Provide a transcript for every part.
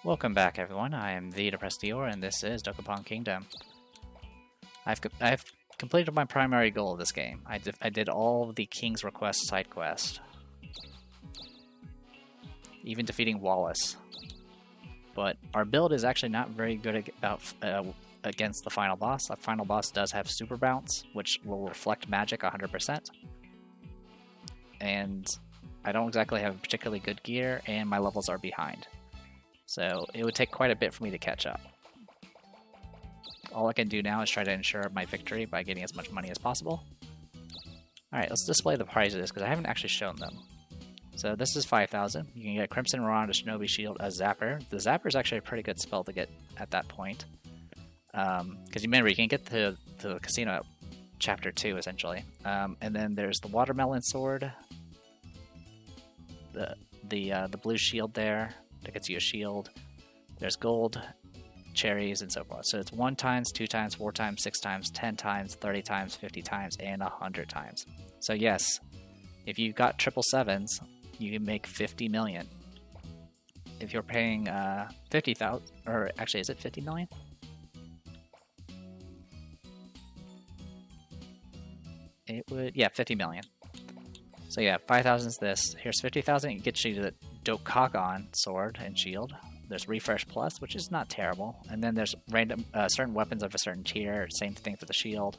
Welcome back, everyone. I am the Depressed Dior, and this is Dokapon Kingdom. I've completed my primary goal of this game. I did all the King's Request side quest, even defeating Wallace. But our build is actually not very good against the final boss. The final boss does have Super Bounce, which will reflect magic 100%. And I don't exactly have particularly good gear, and my levels are behind. So it would take quite a bit for me to catch up. All I can do now is try to ensure my victory by getting as much money as possible. Alright, let's display the prizes, because I haven't actually shown them. So this is 5,000. You can get a Crimson Rod, a Shinobi Shield, a Zapper. The Zapper is actually a pretty good spell to get at that point. Because remember, you can get to the casino at Chapter 2, essentially. And then there's the Watermelon Sword. The blue shield there. That gets you a shield. There's gold, cherries, and so forth. So it's 1 times, 2 times, 4 times, 6 times, 10 times, 30 times, 50 times, and 100 times. So yes, if you got 777s, you can make 50 million. If you're paying 50,000, or actually, is it 50 million? It would, yeah, 50 million. So yeah, 5,000 is this. Here's 50,000. It gets you to the Dokapon sword and shield. There's Refresh Plus, which is not terrible. And then there's random certain weapons of a certain tier. Same thing for the shield.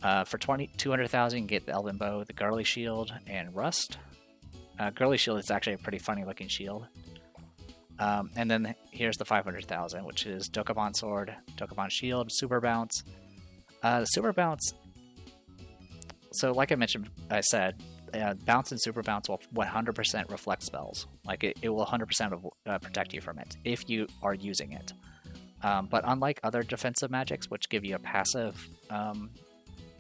For 200,000, you can get the Elven Bow, the Girly Shield, and Rust. Girly Shield is actually a pretty funny looking shield. And then here's the 500,000, which is Dokapon Sword, Dokapon Shield, Super Bounce. The Super Bounce. So, like I said, Bounce and Super Bounce will 100% reflect spells. Like, it will 100% protect you from it, if you are using it. But unlike other defensive magics, which give you a passive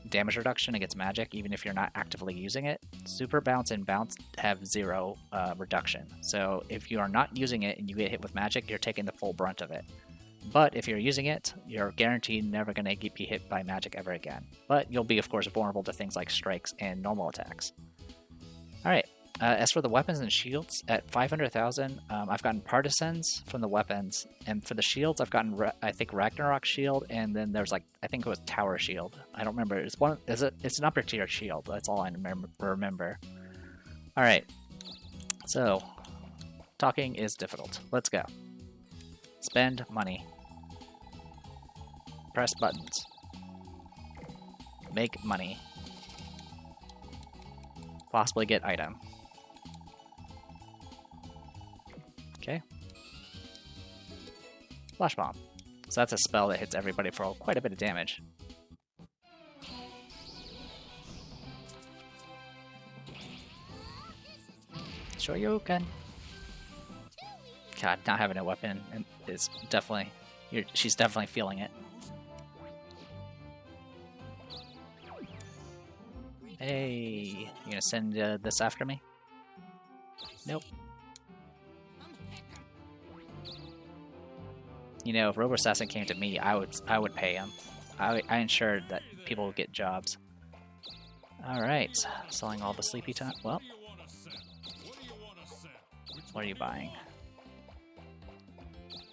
damage reduction against magic, even if you're not actively using it, Super Bounce and Bounce have 0 reduction. So if you are not using it and you get hit with magic, you're taking the full brunt of it. But if you're using it, you're guaranteed never going to be hit by magic ever again. But you'll be, of course, vulnerable to things like strikes and normal attacks. Alright, as for the weapons and shields, at 500,000, I've gotten Partisans from the weapons, and for the shields, I've gotten, I think, Ragnarok Shield, and then there's, like, I think it was Tower Shield. I don't remember. It's an upper tier shield. That's all I remember. Alright, so, talking is difficult. Let's go. Spend money. Press buttons. Make money. Possibly get item. Okay. Flash Bomb. So that's a spell that hits everybody for quite a bit of damage. Shoryuken. God, not having a weapon is definitely... she's definitely feeling it. Hey, you gonna send this after me? Nope. You know, if Robo Assassin came to me, I would pay him. I ensured that people would get jobs. Alright, selling all the sleepy time. Well, what are you buying?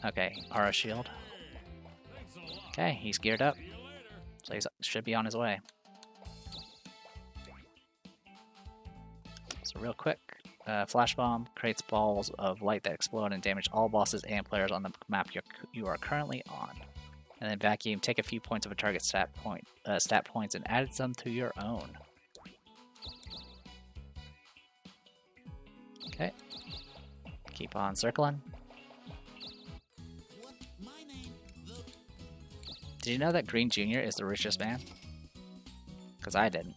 Okay, Aura Shield. Okay, he's geared up. So he should be on his way. So real quick, Flash Bomb creates balls of light that explode and damage all bosses and players on the map you are currently on. And then Vacuum, take a few points of a target's stat points and add some to your own. Okay. Keep on circling. Did you know that Green Jr. is the richest man? Because I didn't.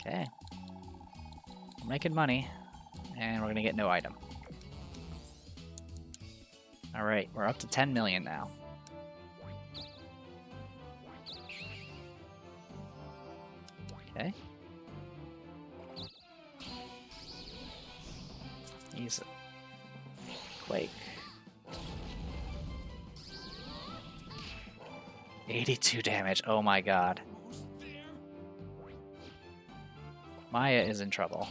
Okay. We're making money, and we're gonna get no item. Alright, we're up to 10 million now. Okay. He's Quake. 82 damage, oh my god. Maya is in trouble.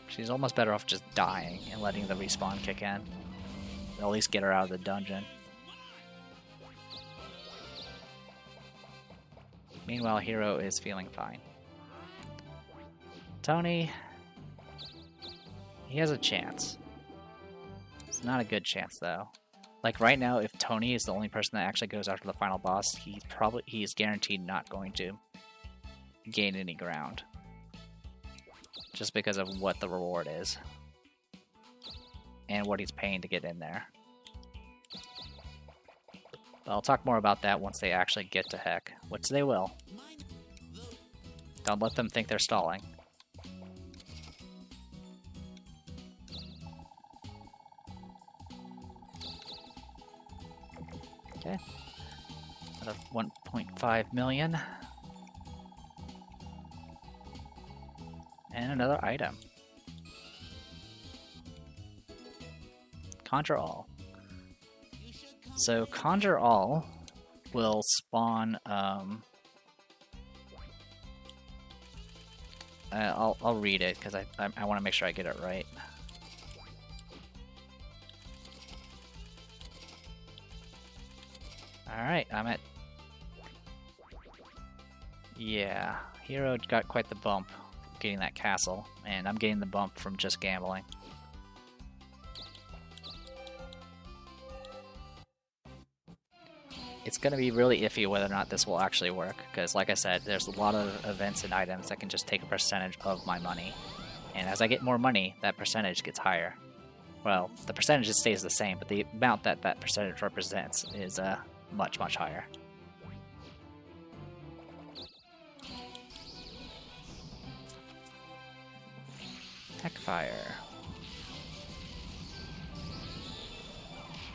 She's almost better off just dying and letting the respawn kick in. At least get her out of the dungeon. Meanwhile, Hero is feeling fine. Tony, he has a chance. It's not a good chance though. Like right now, if Tony is the only person that actually goes after the final boss, he's guaranteed not going to gain any ground. Just because of what the reward is. And what he's paying to get in there. But I'll talk more about that once they actually get to Heck, which they will. Don't let them think they're stalling. Okay. Another 1.5 million. And another item. Conjure All. So Conjure All will spawn, I'll read it because I want to make sure I get it right. Alright, I'm at... Yeah, Hero got quite the bump getting that castle, and I'm getting the bump from just gambling. It's going to be really iffy whether or not this will actually work, because like I said, there's a lot of events and items that can just take a percentage of my money. And as I get more money, that percentage gets higher. Well, the percentage stays the same, but the amount that that percentage represents is much, much higher. Heckfire.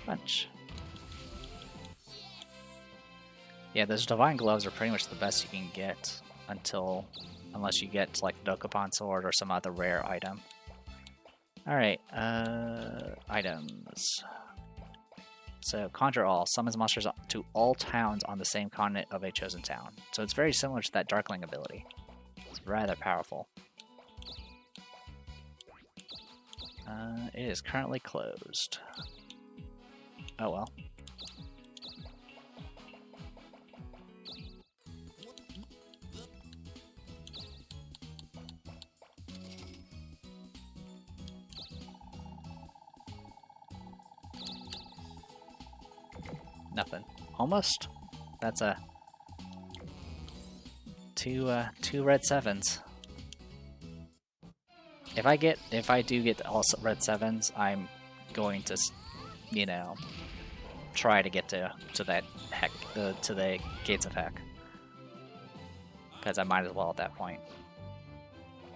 Punch. Yeah, those Divine Gloves are pretty much the best you can get unless you get like the Dokapon Sword or some other rare item. Alright, items. So, Conjure All summons monsters to all towns on the same continent of a chosen town. So it's very similar to that Darkling ability. It's rather powerful. It is currently closed. Oh well. Nothing. Almost? That's a... two red 7s. If I do get all red 7s, I'm going to, you know, try to get to that Heck, to the Gates of Heck. Because I might as well at that point.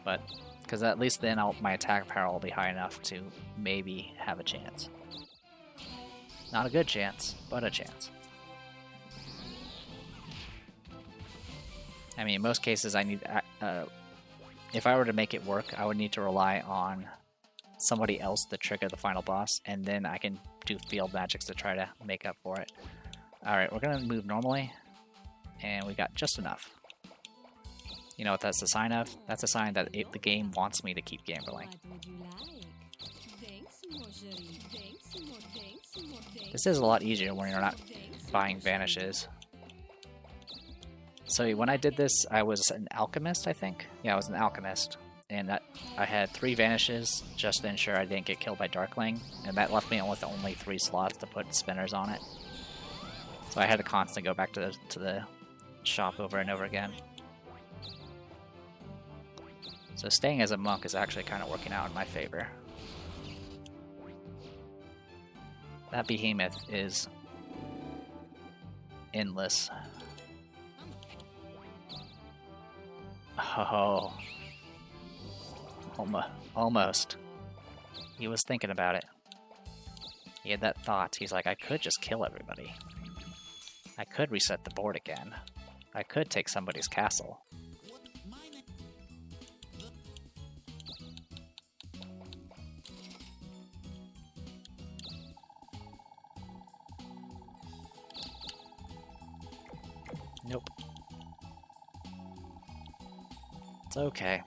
But, because at least then my attack power will be high enough to maybe have a chance. Not a good chance, but a chance. I mean, in most cases, I need... if I were to make it work, I would need to rely on somebody else to trigger the final boss, and then I can do field magics to try to make up for it. Alright, we're gonna move normally, and we got just enough. You know what that's a sign of? That's a sign that the game wants me to keep gambling. This is a lot easier when you're not buying vanishes. So when I did this, I was an alchemist, I think? Yeah, I was an alchemist. And I had 3 vanishes just to ensure I didn't get killed by Darkling. And that left me with only 3 slots to put spinners on it. So I had to constantly go back to the shop over and over again. So staying as a monk is actually kind of working out in my favor. That behemoth is endless. Oh. Almost. He was thinking about it. He had that thought. He's like, I could just kill everybody. I could reset the board again. I could take somebody's castle. Nope. It's okay.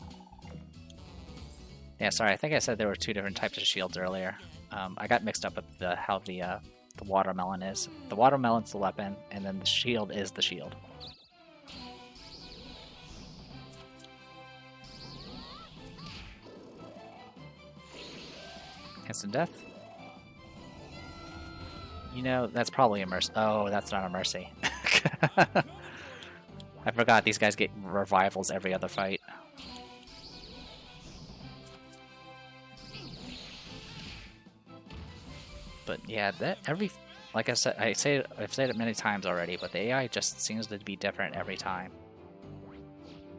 Yeah, sorry, I think I said there were two different types of shields earlier. I got mixed up with how the watermelon is. The watermelon's the weapon, and then the shield is the shield. Instant death. You know, that's probably a mercy. Oh, that's not a mercy. I forgot these guys get revivals every other fight. But yeah, that like I said, I've said it many times already, but the AI just seems to be different every time.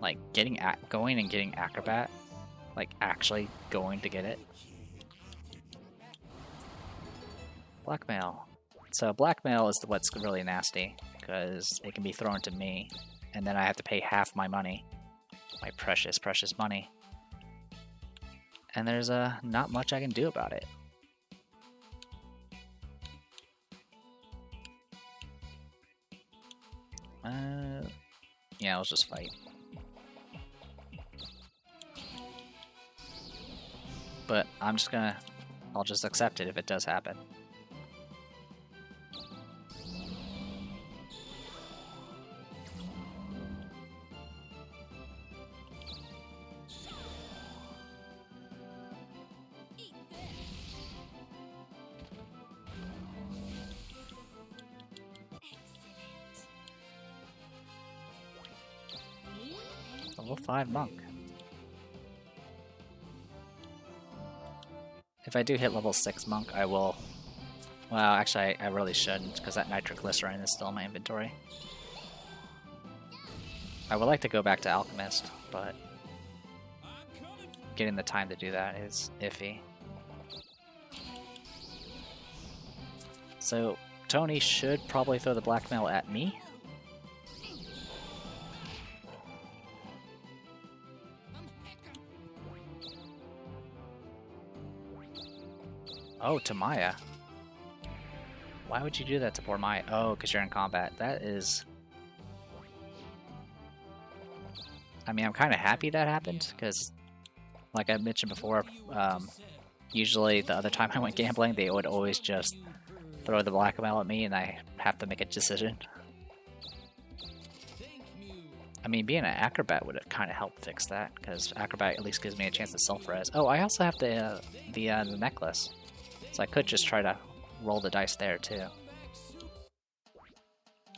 Like going and getting acrobat, like actually going to get it. Blackmail. So blackmail is what's really nasty, because it can be thrown to me, and then I have to pay half my money, my precious, precious money. And there's not much I can do about it. Yeah, let's just fight. But I'll just accept it if it does happen. Level 5 monk. If I do hit level 6 monk, I will... Well, actually, I really shouldn't, because that nitroglycerin is still in my inventory. I would like to go back to alchemist, but getting the time to do that is iffy. So, Tony should probably throw the blackmail at me. Oh, to Maya. Why would you do that to poor Maya? Oh, because you're in combat. That is... I mean, I'm kind of happy that happened, because, like I mentioned before, usually the other time I went gambling, they would always just throw the blackmail at me, and I have to make a decision. I mean, being an acrobat would have kind of helped fix that, because acrobat at least gives me a chance to self-res. Oh, I also have the necklace. So I could just try to roll the dice there too.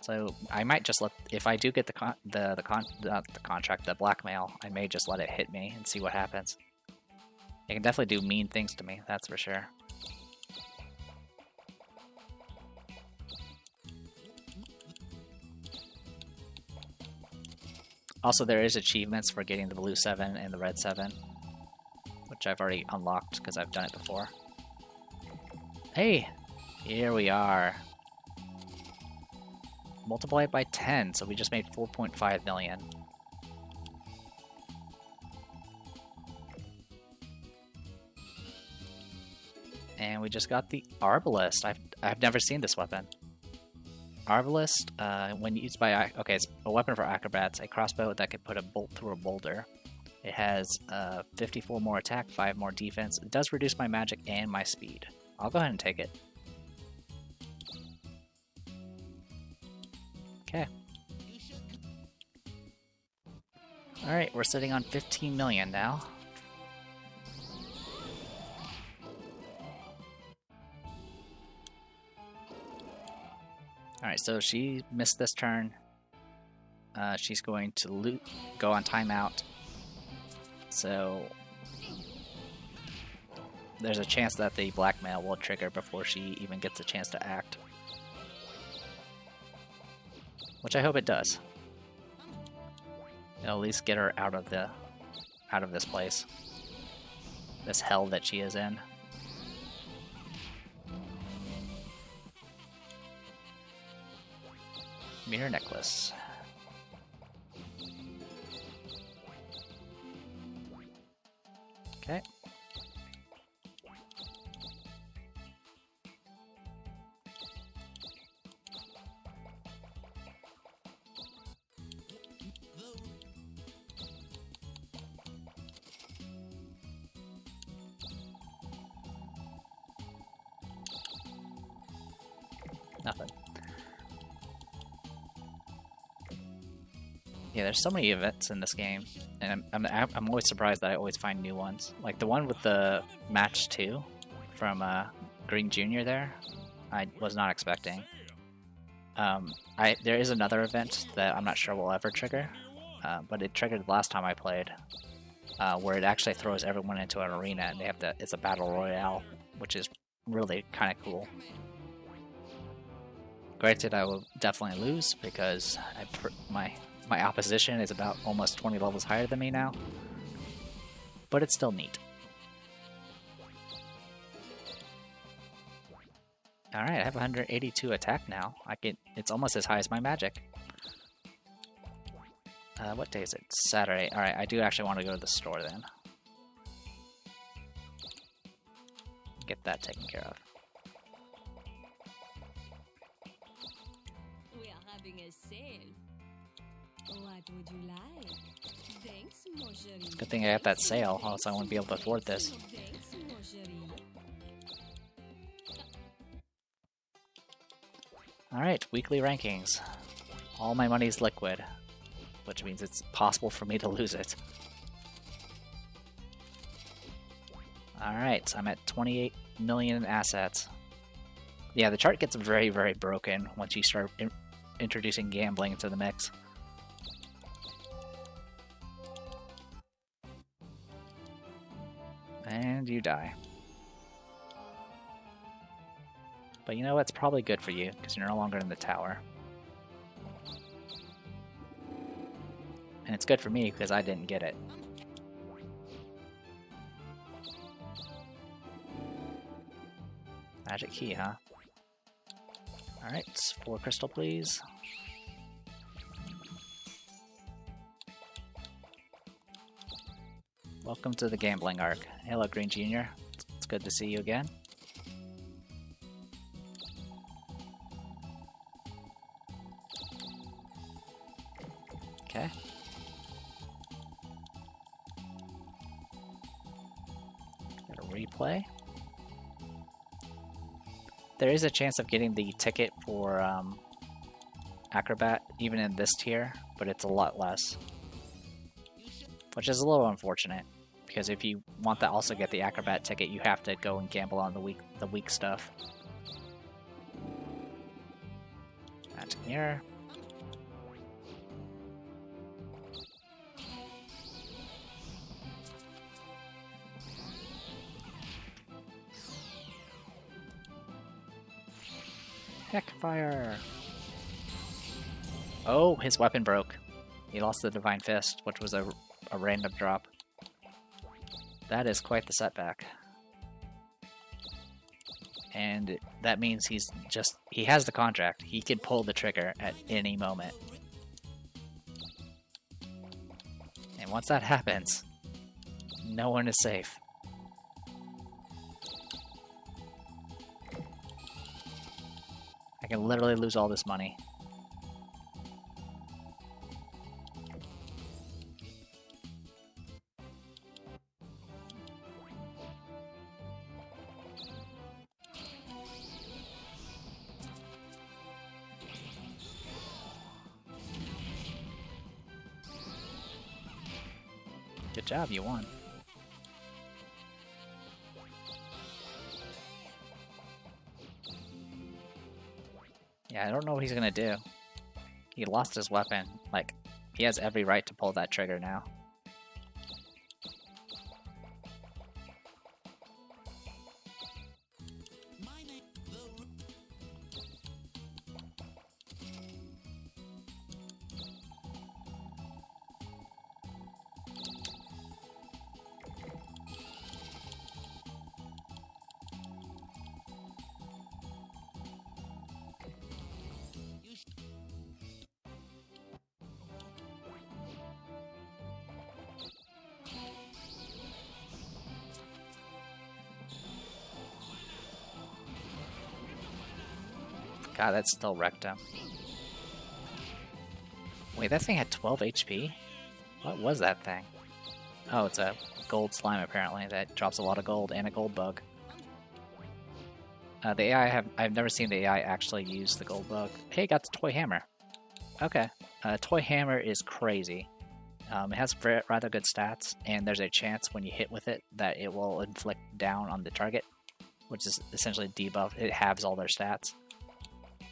So I might just let, if I do get the contract, the blackmail, I may just let it hit me and see what happens. It can definitely do mean things to me, that's for sure. Also, there is achievements for getting the blue 7 and the red 7, which I've already unlocked because I've done it before. Hey, here we are. Multiply it by 10, so we just made 4.5 million. And we just got the Arbalist. I've never seen this weapon. Arbalist, when used by... Okay, it's a weapon for acrobats. A crossbow that can put a bolt through a boulder. It has 54 more attack, 5 more defense. It does reduce my magic and my speed. I'll go ahead and take it. Okay. Alright, we're sitting on 15 million now. Alright, so she missed this turn. She's going to go on timeout. So there's a chance that the blackmail will trigger before she even gets a chance to act. Which I hope it does. It'll at least get her out of this place. This hell that she is in. Mirror necklace. Okay. Nothing. Yeah, there's so many events in this game, and I'm always surprised that I always find new ones. Like the one with the match 2 from Green Jr. there, I was not expecting. There is another event that I'm not sure will ever trigger, but it triggered the last time I played, where it actually throws everyone into an arena and they have to. It's a battle royale, which is really kind of cool. Granted, I will definitely lose because my opposition is about almost 20 levels higher than me now, but it's still neat. Alright, I have 182 attack now. It's almost as high as my magic. What day is it? Saturday. Alright, I do actually want to go to the store then. Get that taken care of. We are having a sale. What would you like? Thanks, mon chéri. Good thing I got that sale, or else I wouldn't be able to afford this. Thanks, mon chéri. Alright, weekly rankings. All my money's liquid, which means it's possible for me to lose it. Alright, I'm at 28 million in assets. Yeah, the chart gets very, very broken once you start introducing gambling into the mix. And you die. But you know what's probably good for you, because you're no longer in the tower. And it's good for me, because I didn't get it. Magic key, huh? Alright, 4 crystal, please. Welcome to the gambling arc. Hello, Green Jr. It's good to see you again. Okay. Got a replay. There is a chance of getting the ticket for Acrobat, even in this tier, but it's a lot less. Which is a little unfortunate, because if you want to also get the Acrobat ticket, you have to go and gamble on the weak stuff. Magic mirror. Heck fire! Oh, his weapon broke. He lost the Divine Fist, which was a random drop. That is quite the setback. And that means he has the contract. He can pull the trigger at any moment. And once that happens, no one is safe. I can literally lose all this money. Good job, you won. Yeah, I don't know what he's gonna do. He lost his weapon. Like, he has every right to pull that trigger now. God, that still wrecked him. Wait, that thing had 12 HP? What was that thing? Oh, it's a gold slime apparently that drops a lot of gold and a gold bug. The AI I've never seen the AI actually use the gold bug. Hey, got the toy hammer. Okay. Toy hammer is crazy. It has rather good stats, and there's a chance when you hit with it that it will inflict down on the target, which is essentially debuff. It halves all their stats.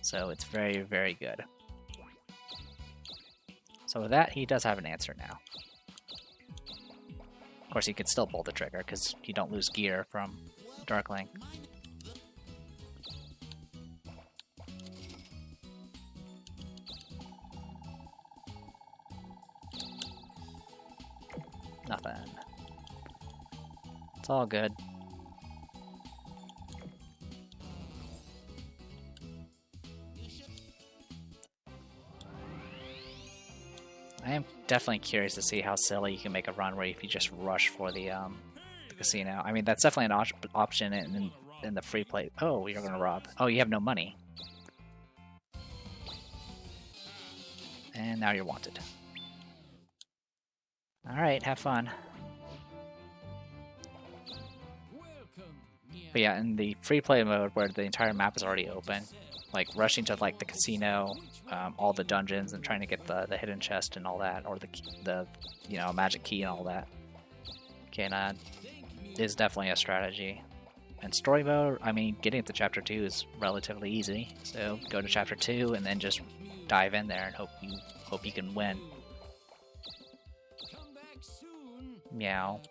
So it's very, very good. So with that, he does have an answer now. Of course, he could still pull the trigger, because you don't lose gear from Darkling. Nothing. It's all good. I am definitely curious to see how silly you can make a run where if you just rush for the casino. I mean, that's definitely an option in the free play. Oh, you're gonna rob. Oh, you have no money. And now you're wanted. Alright, have fun. But yeah, in the free play mode where the entire map is already open, like rushing to like the casino, all the dungeons and trying to get the hidden chest and all that, or the you know, magic key and all that, is definitely a strategy. And story mode, I mean, getting to chapter 2 is relatively easy. So go to chapter 2 and then just dive in there and hope you can win. Meow.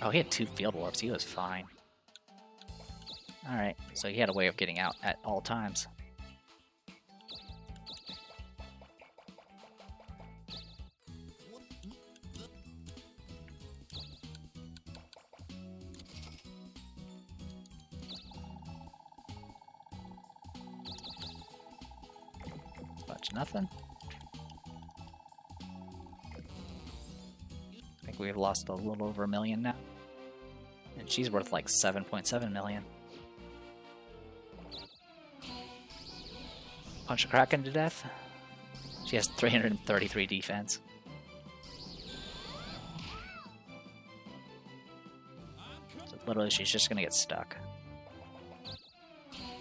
Oh, he had 2 field warps. He was fine. Alright, so he had a way of getting out at all times. Bunch of nothing. I think we've lost a little over $1 million now. And she's worth like 7.7 million. Punch a Kraken to death. She has 333 defense. So literally she's just gonna get stuck.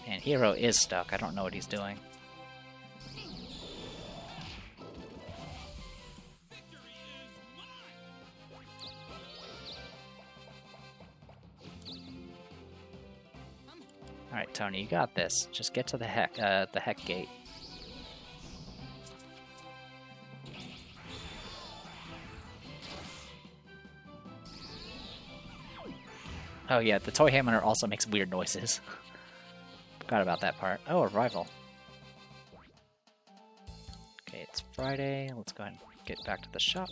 And Hero is stuck. I don't know what he's doing. Alright, Tony, you got this. Just get to the heck gate. Oh yeah, the toy hammer also makes weird noises. Forgot about that part. Oh, a rival. Okay, it's Friday. Let's go ahead and get back to the shop.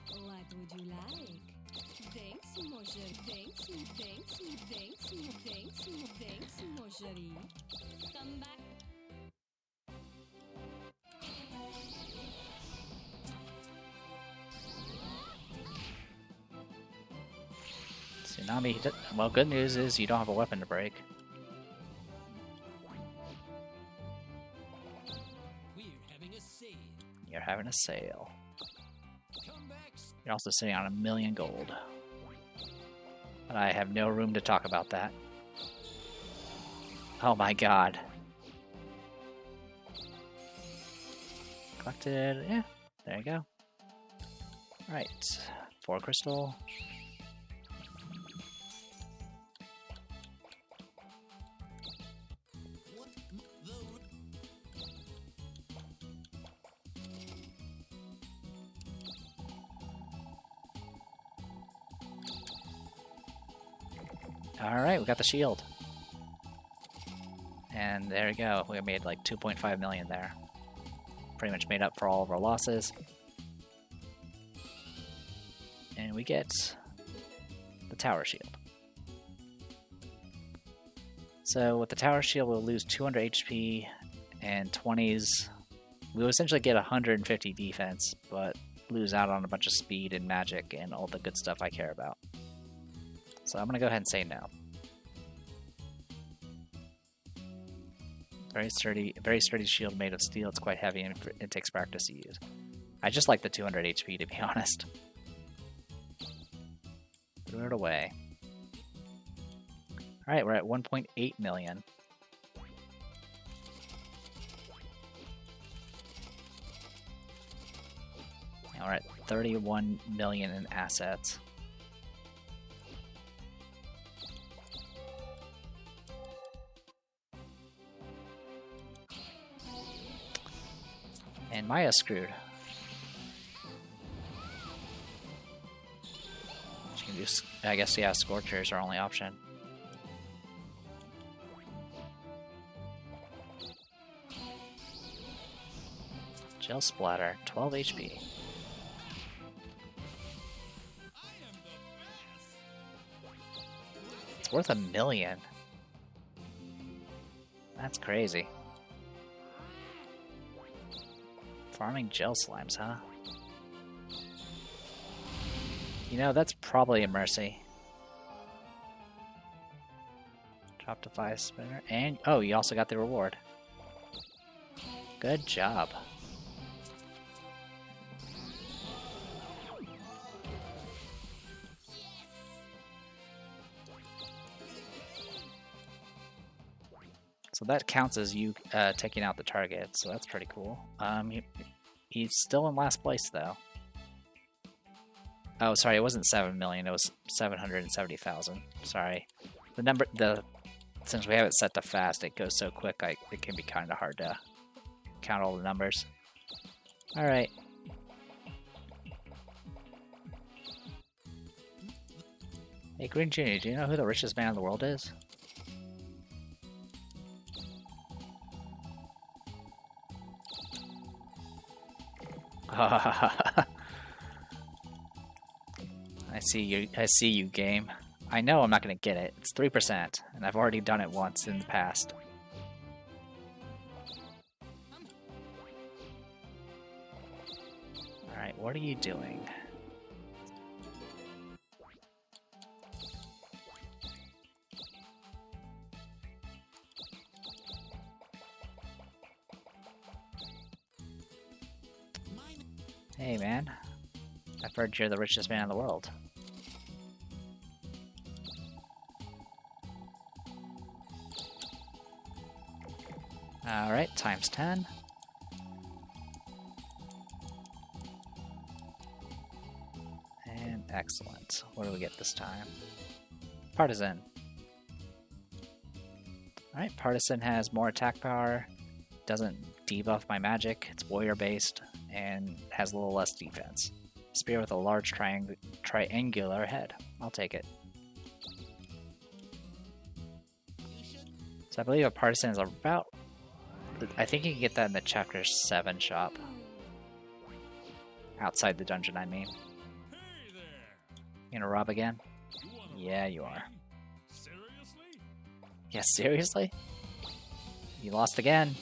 What would you like? Thanks, Mojer. Thanks, Mojerie. Come back. Tsunami, well, good news is you don't have a weapon to break. You're having a sale. You're also sitting on 1 million gold. But I have no room to talk about that. Oh my god. Collected, yeah, there you go. Right, 4 crystal. Alright, we got the shield. And there we go. We made like 2.5 million there. Pretty much made up for all of our losses. And we get the tower shield. So with the tower shield, we'll lose 200 HP and 20s. We'll essentially get 150 defense, but lose out on a bunch of speed and magic and all the good stuff I care about. So I'm going to go ahead and say no. Very sturdy shield made of steel. It's quite heavy and it takes practice to use. I just like the 200 HP to be honest. Threw it away. Alright, we're at 1.8 million. Now we're at 31 million in assets. And Maya's screwed. She can do, I guess, yeah, Scorcher is our only option. Gel Splatter, 12 HP. It's worth $1 million. That's crazy. Farming gel slimes, huh? You know, that's probably a mercy. Drop to 5 spinner. And, oh, you also got the reward. Good job. So that counts as you taking out the target, so that's pretty cool. He's still in last place, though. Oh, sorry, it wasn't 7 million, it was 770,000. Sorry. Since we have it set to fast, it goes so quick, it can be kind of hard to count all the numbers. Alright. Hey, Green Jr., do you know who the richest man in the world is? I see you, game. I know I'm not going to get it. It's 3%, and I've already done it once in the past. Alright, what are you doing? Hey man, I've heard you're the richest man in the world. Alright, times 10. And excellent. What do we get this time? Partisan. Alright, Partisan has more attack power, doesn't debuff my magic, it's warrior based, and has a little less defense. Spear with a large triangular head. I'll take it. So I believe a Partisan is about... I think you can get that in the Chapter 7 shop. Outside the dungeon, I mean. You gonna rob again? Yeah, you are. Seriously? Yeah, seriously? You lost again.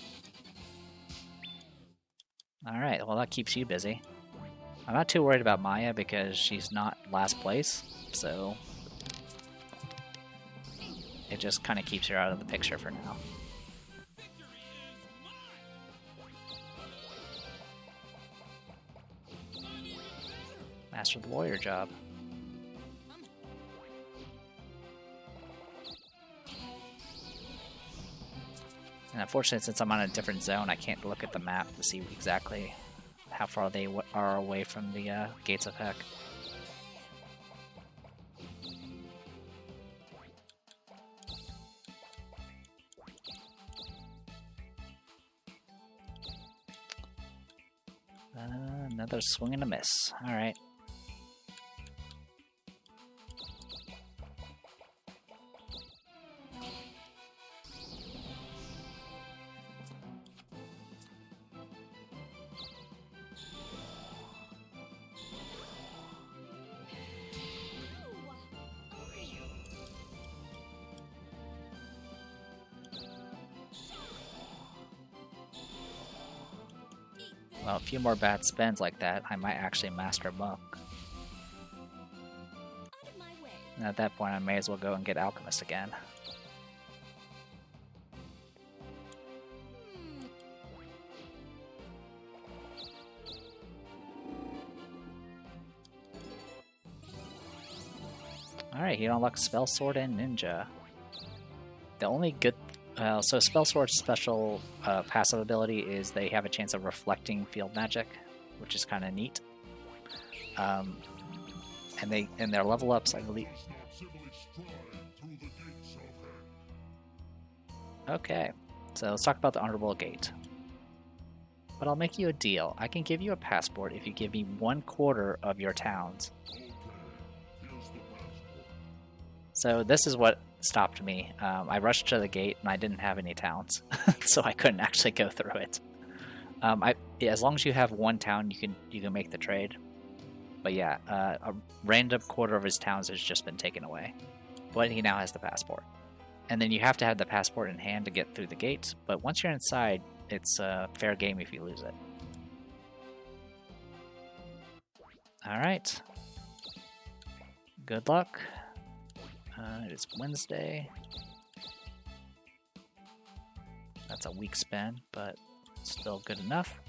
Alright, well that keeps you busy. I'm not too worried about Maya because she's not last place, so... it just kind of keeps her out of the picture for now. Master the warrior job. And unfortunately, since I'm on a different zone, I can't look at the map to see exactly how far they are away from the Gates of Heck. Another swing and a miss. Alright. Well, a few more bad spins like that, I might actually master Monk. And at that point, I may as well go and get Alchemist again. Alright, you unlock Spell Sword and Ninja. The only good... so Spell Sword's special passive ability is they have a chance of reflecting field magic, which is kind of neat. And their level ups, I believe... Okay, so let's talk about the Honorable Gate. But I'll make you a deal. I can give you a passport if you give me 1/4 of your towns. So this is what stopped me. I rushed to the gate and I didn't have any towns, so I couldn't actually go through it. As long as you have 1 town, you can make the trade. But yeah, a random 1/4 of his towns has just been taken away. But he now has the passport. And then you have to have the passport in hand to get through the gate, but once you're inside, it's a fair game if you lose it. Alright. Good luck. It is Wednesday. That's a weak spin, but still good enough.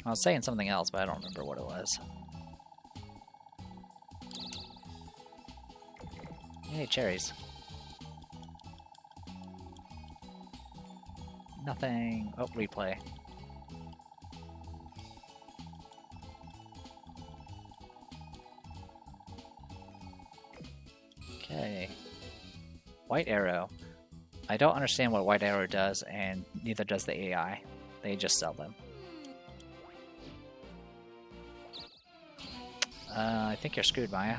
I was saying something else, but I don't remember what it was. Yay, cherries. Nothing. Oh, replay. Okay. White arrow. I don't understand what white arrow does, and neither does the AI. They just sell them. I think you're screwed, Maya.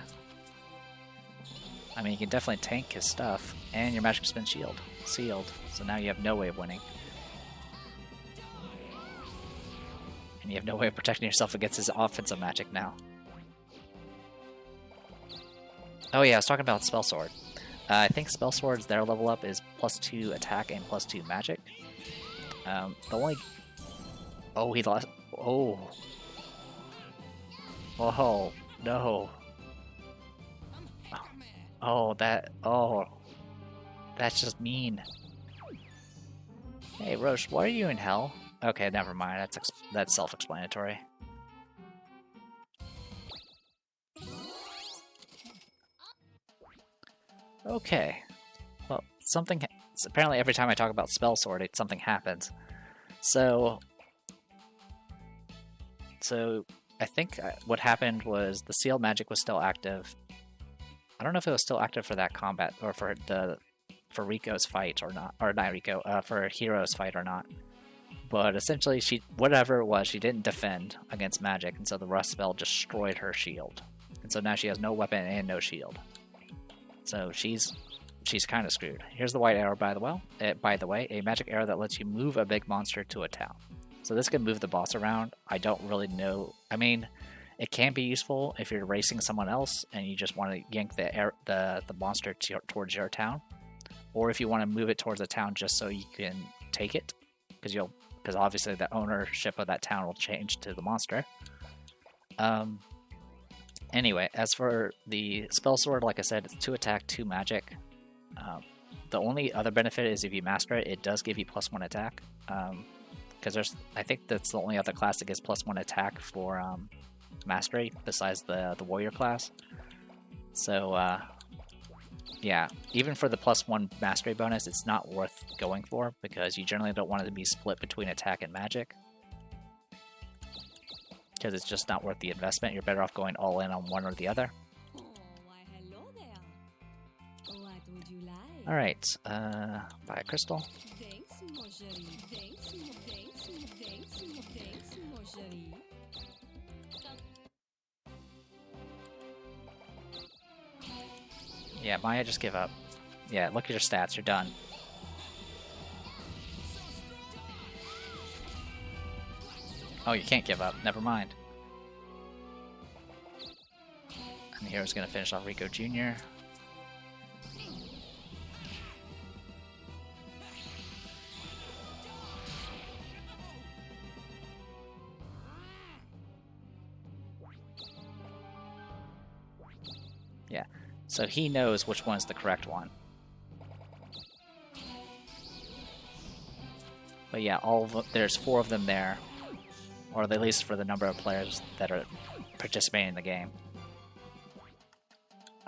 I mean, you can definitely tank his stuff, and your magic spin shield sealed, so now you have no way of winning. And you have no way of protecting yourself against his offensive magic now. Oh yeah, I was talking about Spell Sword. I think Spell Sword's their level up is +2 attack and +2 magic. The only... Oh, he lost... Oh. Oh, no. Oh, that's just mean. Hey, Roche, why are you in hell? Okay, never mind. That's self-explanatory. Okay. Well, apparently every time I talk about Spell Sword, something happens. So I think what happened was the sealed magic was still active. I don't know if it was still active for that combat or for Rico's fight or not, or not Rico, for Hero's fight or not. But essentially, whatever it was, she didn't defend against magic, and so the rust spell destroyed her shield. And so now she has no weapon and no shield. So she's kind of screwed. Here's the white arrow, by the way, a magic arrow that lets you move a big monster to a town. So this can move the boss around. I don't really know. I mean, it can be useful if you're racing someone else and you just want to yank the monster towards your town, or if you want to move it towards a town just so you can take it, because obviously the ownership of that town will change to the monster. Anyway, as for the Spell Sword, like I said, it's 2 attack, 2 magic. The only other benefit is if you master it, it does give you +1 attack. Because I think that's the only other class that gives +1 attack for mastery besides the warrior class. So yeah, even for the +1 mastery bonus, it's not worth going for because you generally don't want it to be split between attack and magic, because it's just not worth the investment. You're better off going all in on one or the other. Oh, why, hello there. What would you like? Alright, buy a crystal. Thanks, Marjorie. Thanks, Marjorie. Yeah, Maya, just give up. Yeah, look at your stats, you're done. Oh, you can't give up, never mind. And the hero's gonna finish off Rico Jr. Yeah, so he knows which one's the correct one. But yeah, there's 4 of them there. or at least for the number of players that are participating in the game.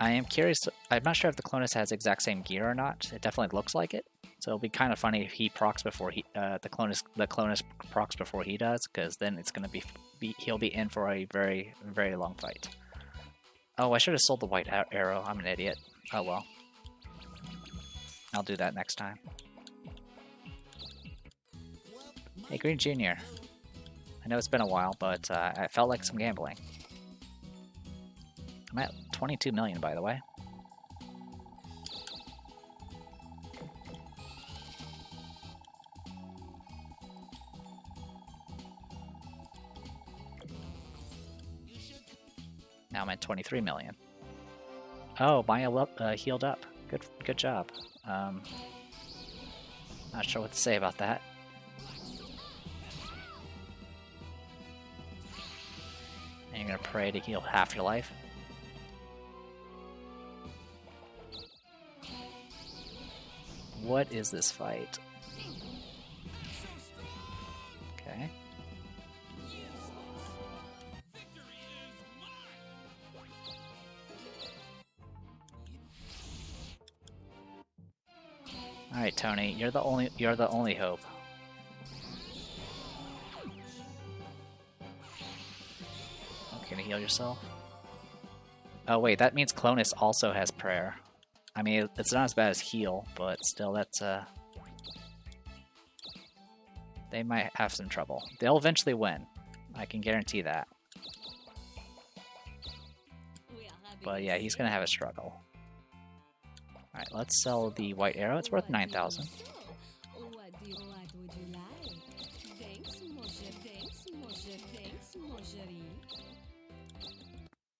I am curious. I'm not sure if the Clonus has exact same gear or not. It definitely looks like it. So it'll be kind of funny if he procs before the Clonus procs before he does, because then it's gonna be he'll be in for a very long fight. Oh, I should have sold the white arrow. I'm an idiot. Oh well. I'll do that next time. Hey, Green Junior. I know it's been a while, but I felt like some gambling. I'm at 22 million, by the way. Now I'm at 23 million. Oh, Maya healed up. Good job. Not sure what to say about that. And you're gonna pray to heal half your life. What is this fight? Okay. All right, Tony, you're the only hope. Can you heal yourself? Oh wait, that means Clonus also has prayer. I mean, it's not as bad as heal, but still, that's they might have some trouble. They'll eventually win. I can guarantee that. But yeah, he's gonna have a struggle. Alright, let's sell the white arrow. It's worth 9,000.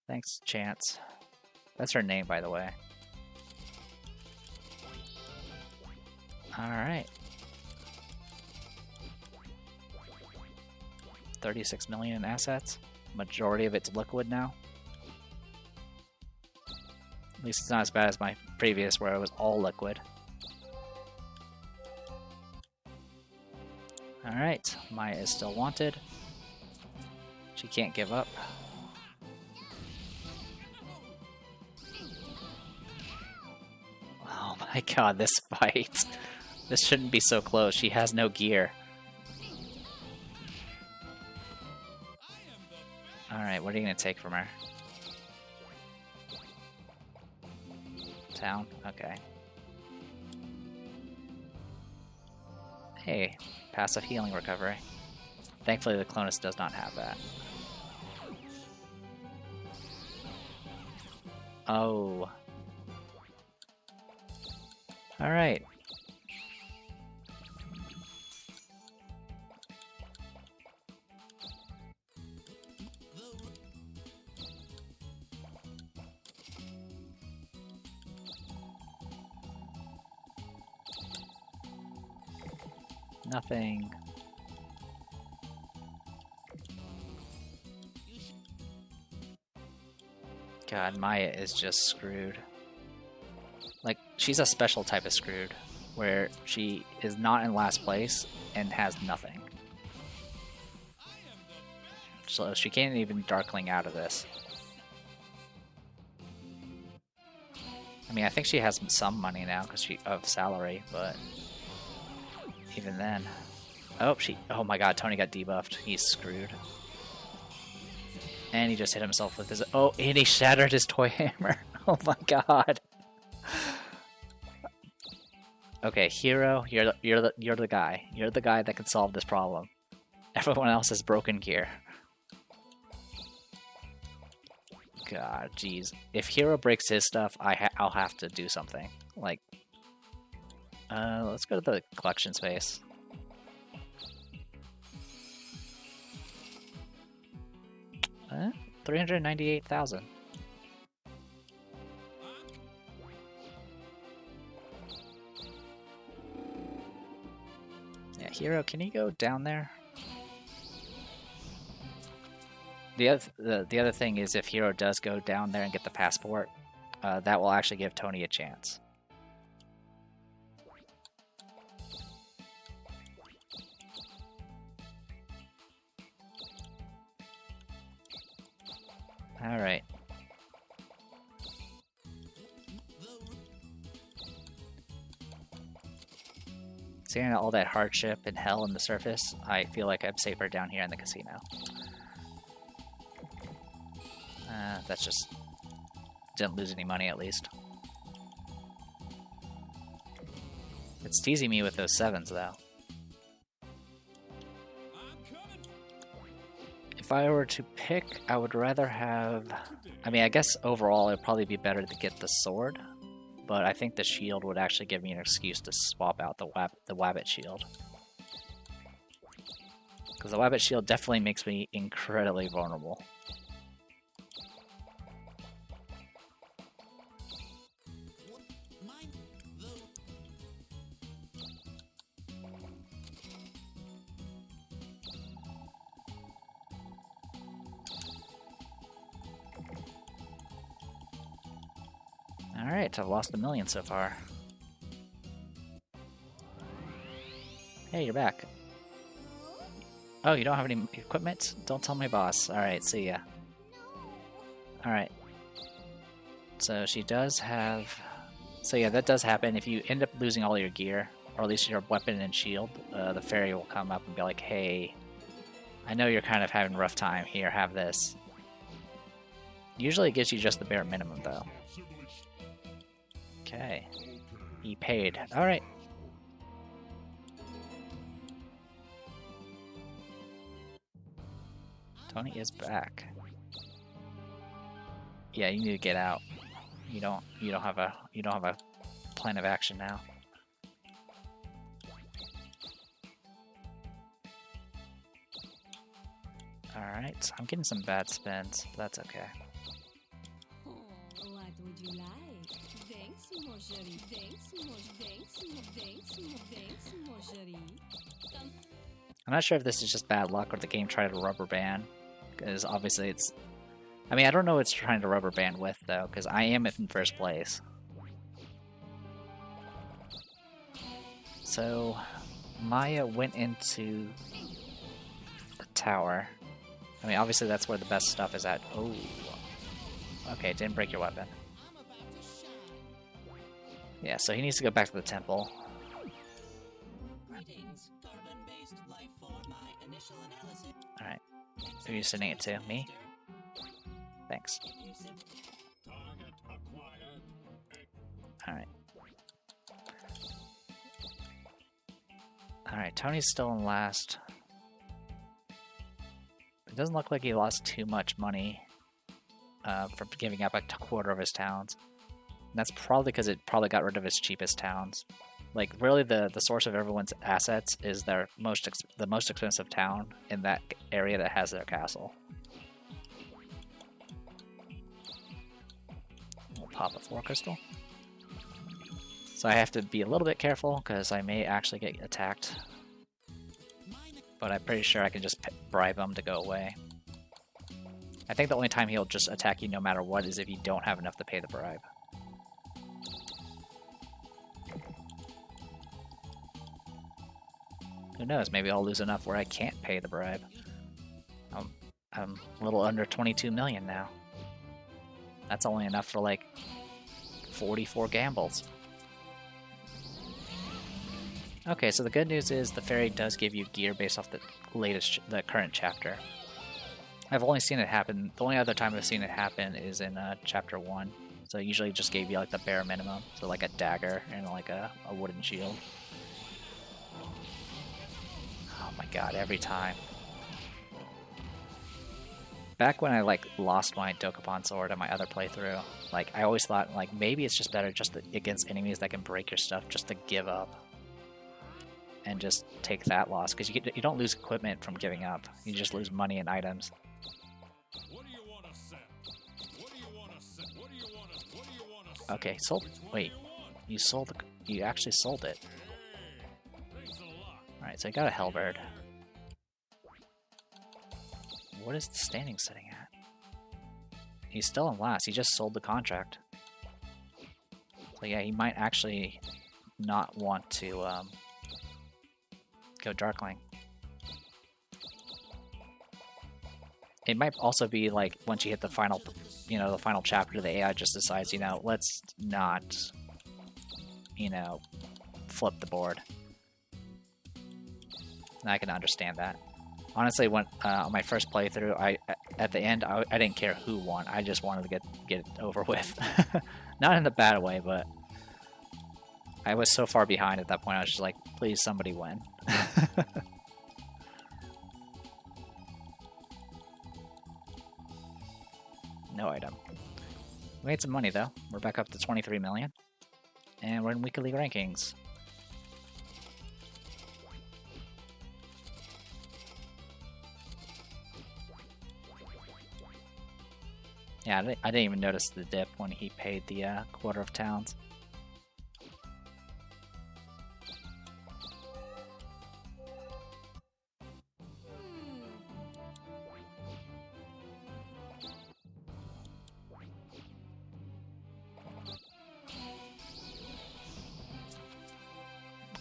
Thanks, Chance. That's her name, by the way. Alright. 36 million in assets. Majority of it's liquid now. At least it's not as bad as my previous where it was all liquid. Alright, Maya is still wanted. She can't give up. Oh my god, this fight. This shouldn't be so close. She has no gear. Alright, what are you going to take from her? Town? Okay. Hey, passive healing recovery. Thankfully the Clonus does not have that. Oh. Alright. Nothing. God, Maya is just screwed. Like, she's a special type of screwed, where she is not in last place and has nothing. So she can't even Darkling out of this. I mean, I think she has some money now because of salary, but even then. Oh my god, Tony got debuffed. He's screwed. And he just hit himself with his... Oh, and he shattered his toy hammer. Oh my god. Okay, Hero, you're the guy. You're the guy that can solve this problem. Everyone else has broken gear. God, jeez. If Hero breaks his stuff, I'll have to do something. Like, let's go to the collection space. Uh, 398,000. Yeah, Hero, can you go down there? The other thing is, if Hero does go down there and get the passport, that will actually give Tony a chance. Alright. Seeing all that hardship and hell in the surface, I feel like I'm safer down here in the casino. That's just... didn't lose any money, at least. It's teasing me with those 7s, though. If I were to pick, I would rather have... I mean, I guess overall it'd probably be better to get the sword, but I think the shield would actually give me an excuse to swap out the Wabbit shield. Because the Wabbit shield definitely makes me incredibly vulnerable. Alright, I've lost $1 million so far. Hey, you're back. Oh, you don't have any equipment? Don't tell my boss. Alright, see ya. Alright. So she does have... So yeah, that does happen. If you end up losing all your gear, or at least your weapon and shield, the fairy will come up and be like, hey, I know you're kind of having a rough time. Here, have this. Usually it gives you just the bare minimum, though. Okay. He paid. Alright. Tony is back. Yeah, you need to get out. You don't have a plan of action now. Alright, I'm getting some bad spins, but that's okay. What would you like? Thanks, mon chéri. Thanks, mon chéri. I'm not sure if this is just bad luck or the game tried to rubber band, because obviously it's... I mean, I don't know what it's trying to rubber band with, though, because I am in first place. So, Maya went into the tower. I mean, obviously that's where the best stuff is at. Oh. Okay, didn't break your weapon. Yeah, so he needs to go back to the temple. Alright. Who are you sending it to? Me? Thanks. Alright. Alright, Tony's still in last. It doesn't look like he lost too much money from giving up a quarter of his towns. And that's probably because it probably got rid of his cheapest towns. Like, really the source of everyone's assets is the most expensive town in that area that has their castle. We'll pop a 4 crystal. So I have to be a little bit careful because I may actually get attacked. But I'm pretty sure I can just bribe him to go away. I think the only time he'll just attack you no matter what is if you don't have enough to pay the bribe. Who knows, maybe I'll lose enough where I can't pay the bribe. I'm a little under 22 million now. That's only enough for like 44 gambles. Okay, so the good news is the fairy does give you gear based off the current chapter. I've only seen it happen, the only other time I've seen it happen is in chapter 1. So it usually just gave you like the bare minimum, so like a dagger and like a wooden shield. Oh my god, every time. Back when I like lost my Dokapon sword in my other playthrough, like I always thought like maybe it's just better just against enemies that can break your stuff just to give up. And just take that loss, because you don't lose equipment from giving up. You just lose money and items. What do you want to sell? What do you want to sell? What do you want to? What do you want to? Okay, sold. Wait, you sold the. You actually sold it. Thanks a lot. All right, so I got a Hellbird. What is the standing sitting at? He's still in last. He just sold the contract. So yeah, he might actually not want to go Darkling. It might also be like once you hit the final, you know, the final chapter, the AI just decides, you know, let's not, you know, flip the board. And I can understand that. Honestly, when on my first playthrough, at the end I didn't care who won. I just wanted to get it over with. Not in a bad way, but I was so far behind at that point. I was just like, please, somebody win. No item. We made some money though. We're back up to 23 million, and we're in weekly rankings. Yeah, I didn't even notice the dip when he paid the quarter of towns.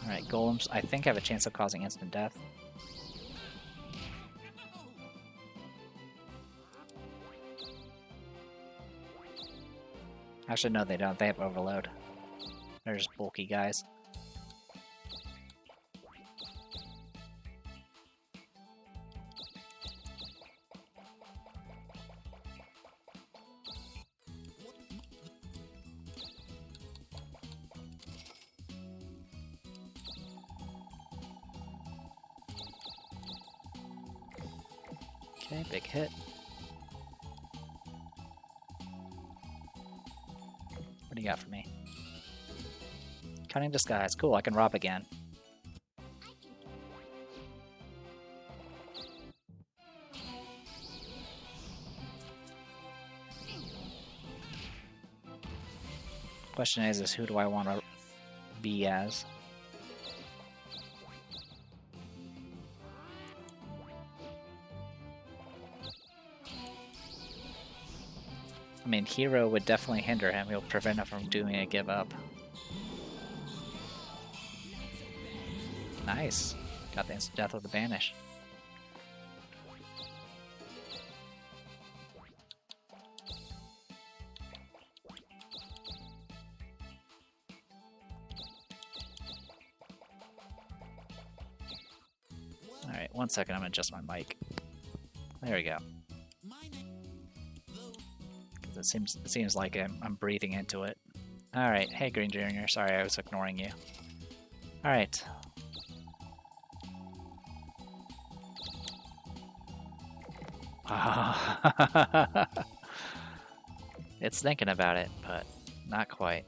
Alright, golems, I think have a chance of causing instant death. Actually, no, they don't. They have overload. They're just bulky guys. Okay, big hit. What do you got for me? Cunning disguise. Cool, I can rob again. Question is who do I want to be as? I mean, Hero would definitely hinder him. He'll prevent him from doing a give up. Nice. Got the instant death with the banish. Alright, 1 second, I'm gonna adjust my mic. There we go. It seems like I'm breathing into it. Alright, hey Green Junior, sorry I was ignoring you. Alright. It's thinking about it, but not quite.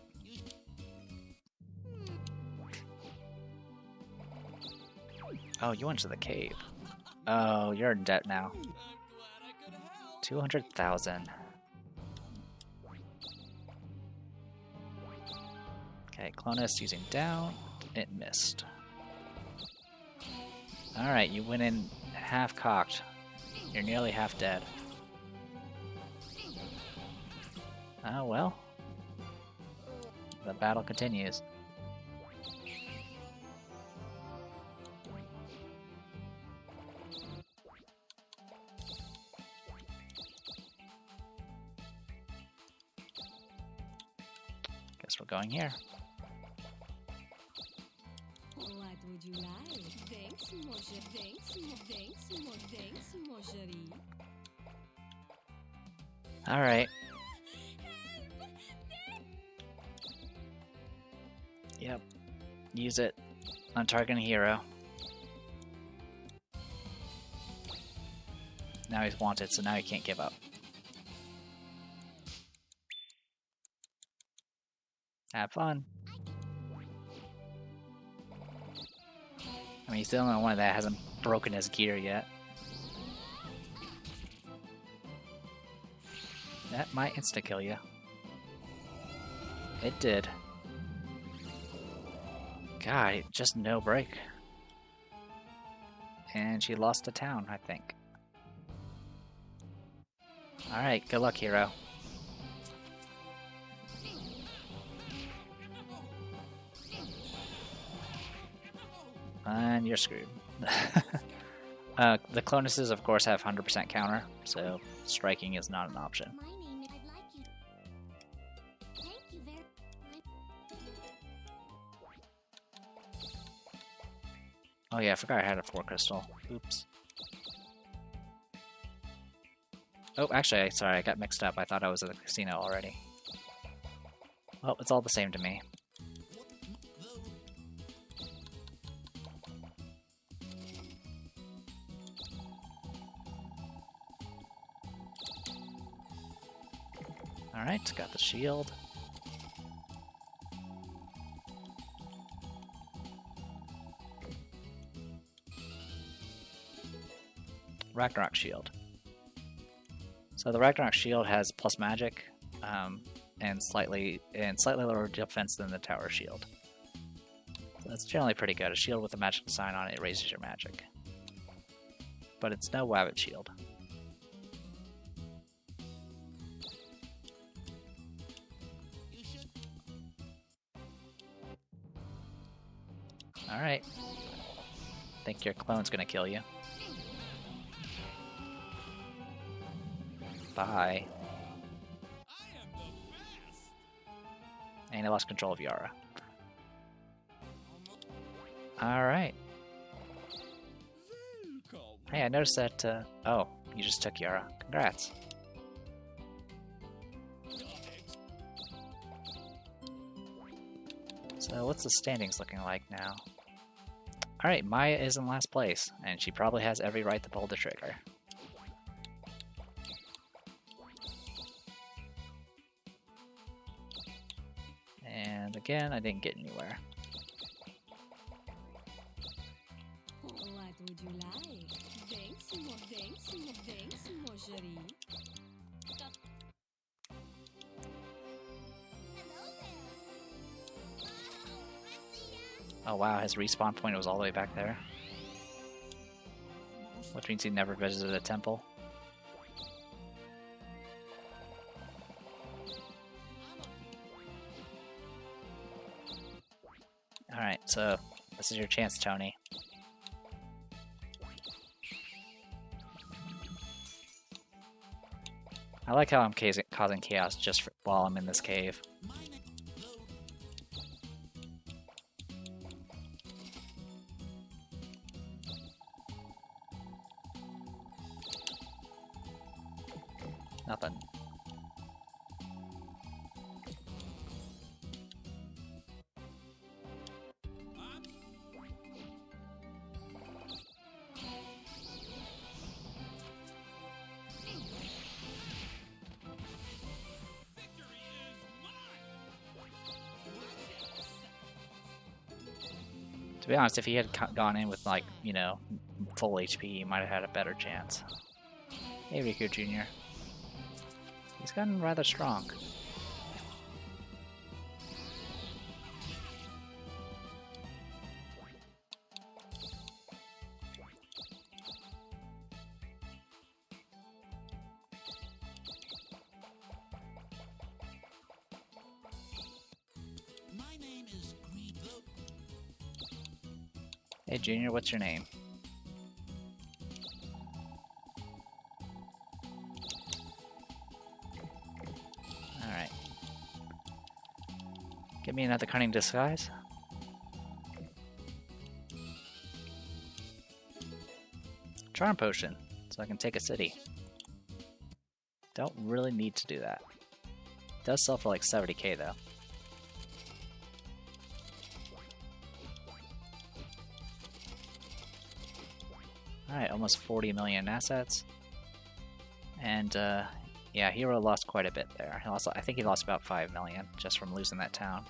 Oh, you went to the cave. Oh, you're in debt now. 200,000. Okay, Clonus using down. It missed. Alright, you went in half cocked. You're nearly half dead. Oh well. The battle continues. Guess we're going here. What would you like? Thanks, Marjorie. Alright. Yep. Use it on targeting hero. Now he's wanted, so now he can't give up. Have fun. I mean, he's the only one that hasn't broken his gear yet. That might insta-kill you. It did. God, just no break. And she lost a town, I think. Alright, good luck, hero. And you're screwed. The Clonuses, of course, have 100% counter, so striking is not an option. My name is. I'd like you. Thank you very. Oh yeah, I forgot I had a 4 crystal. Oops. Oh, actually, sorry, I got mixed up. I thought I was at the casino already. Well, it's all the same to me. Alright, got the shield. Ragnarok shield. So the Ragnarok shield has plus magic, and slightly lower defense than the tower shield. So that's generally pretty good. A shield with a magic sign on it raises your magic. But it's no Wabbit shield. Alright. Think your clone's gonna kill you. Bye. And I lost control of Yara. Alright. Hey, I noticed that, oh, you just took Yara. Congrats. So what's the standings looking like now? Alright, Maya is in last place, and she probably has every right to pull the trigger. And again, I didn't get anywhere. What would you like? Thanks, mon chéri. Oh wow, his respawn point was all the way back there. Which means he never visited a temple. Alright, so this is your chance, Tony. I like how I'm causing chaos just while I'm in this cave. Nothing. To be honest, if he had gone in with, like, you know, full HP, he might have had a better chance. Hey, Riku Jr. He's gotten rather strong. My name is Greedlo. Hey, Junior, what's your name? Alright. Give me another cunning disguise. Charm potion, so I can take a city. Don't really need to do that. It does sell for like 70k though. Alright, almost 40 million assets. And, yeah, Hero lost quite a bit there. He lost, I think he lost about 5 million just from losing that town.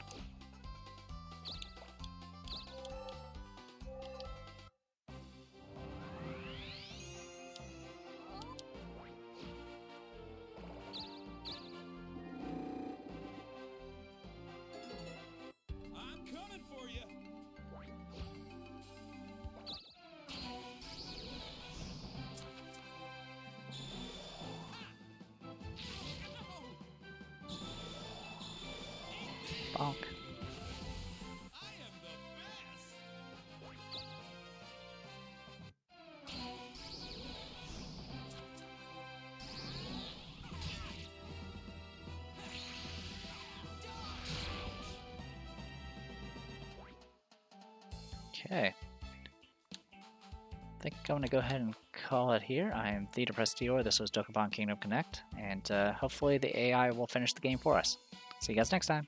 I'm coming for you. Bonk. I am the best. Okay. I think I'm going to go ahead and call it here. I am Theta Prestior. This was Dokapon Kingdom Connect, and hopefully the AI will finish the game for us. See you guys next time.